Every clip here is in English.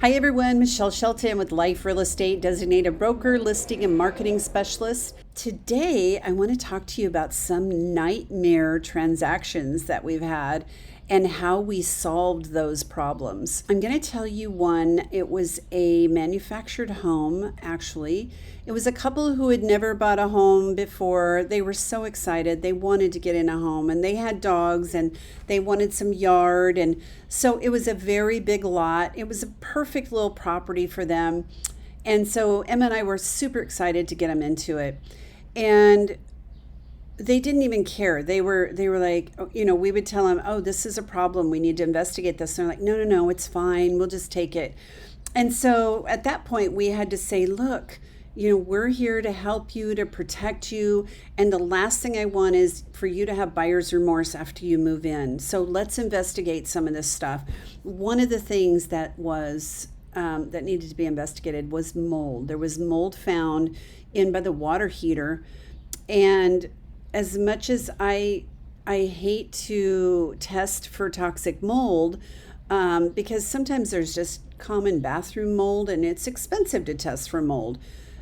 Hi everyone, Team Shelton with Life Real Estate, designated broker, listing and marketing specialist. Today, I want to talk to you about some nightmare transactions that we've had and how we solved those problems. I'm going to tell you one. It was a manufactured home, actually. It was a couple who had never bought a home before. They were so excited. They wanted to get in a home, and they had dogs, and they wanted some yard. And so it was a very big lot. It was a perfect little property for them. And so Emma and I were super excited to get them into it. And they didn't even care. They were like, we would tell them, oh, this is a problem. We need to investigate this. And they're like, no, it's fine. We'll just take it. And so at that point, we had to say, look, we're here to help you, to protect you. And the last thing I want is for you to have buyer's remorse after you move in. So let's investigate some of this stuff. One of the things that was that needed to be investigated was mold. There was mold found in by the water heater. And as much as I hate to test for toxic mold, because sometimes there's just common bathroom mold and it's expensive to test for mold.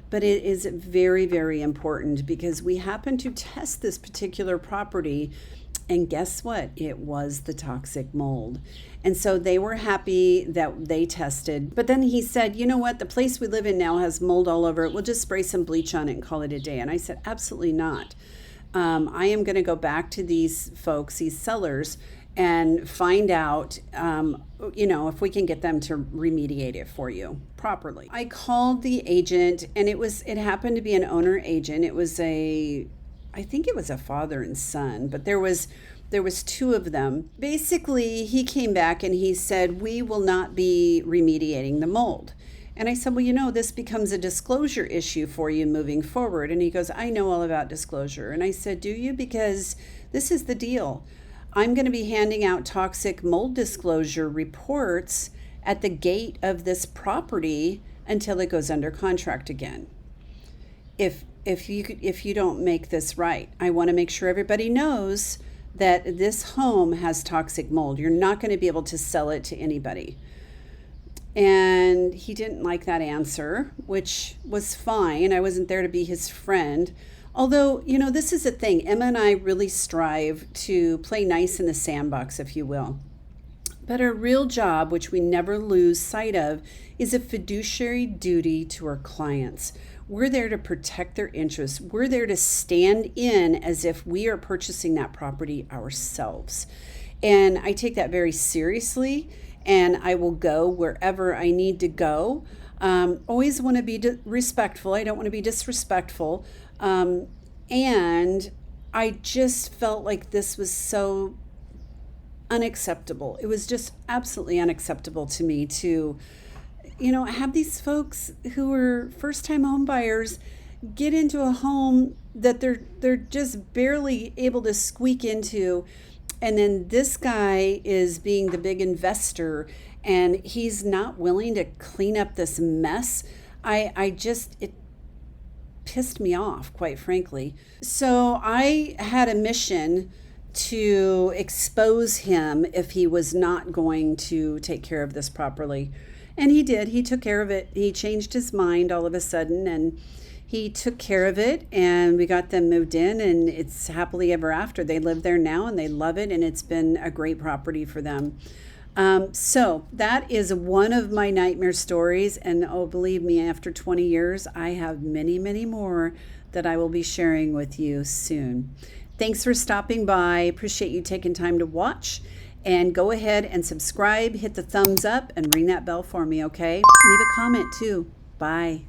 But it is very, very important because we happened to test this particular property, and guess what? It was the toxic mold. And so they were happy that they tested. But then he said, you know what? The place we live in now has mold all over it. We'll just spray some bleach on it and call it a day. And I said, absolutely not. I am going to go back to these folks, these sellers, and find out, if we can get them to remediate it for you properly. I called the agent, and it happened to be an owner agent. It was I think it was a father and son, but there was two of them. Basically, he came back and he said, we will not be remediating the mold. And I said, well, this becomes a disclosure issue for you moving forward. And he goes, I know all about disclosure. And I said, do you? Because this is the deal. I'm going to be handing out toxic mold disclosure reports at the gate of this property until it goes under contract again. If you don't make this right, I want to make sure everybody knows that this home has toxic mold. You're not going to be able to sell it to anybody. And he didn't like that answer, which was fine. I wasn't there to be his friend. Although, this is a thing. Emma and I really strive to play nice in the sandbox, if you will. But our real job, which we never lose sight of, is a fiduciary duty to our clients. We're there to protect their interests. We're there to stand in as if we are purchasing that property ourselves. And I take that very seriously, and I will go wherever I need to go. Always want to be respectful. I don't want to be disrespectful. And I just felt like this was so unacceptable. It was just absolutely unacceptable to me to, have these folks who are first-time home buyers get into a home that they're just barely able to squeak into. And then this guy is being the big investor, and he's not willing to clean up this mess. It pissed me off, quite frankly. So I had a mission to expose him if he was not going to take care of this properly. And he did. He took care of it. He changed his mind all of a sudden, and he took care of it, and we got them moved in, and it's happily ever after. They live there now, and they love it, and it's been a great property for them. So that is one of my nightmare stories, and believe me, after 20 years, I have many, many more that I will be sharing with you soon. Thanks for stopping by. Appreciate you taking time to watch, and go ahead and subscribe, hit the thumbs up, and ring that bell for me, okay? Leave a comment too. Bye.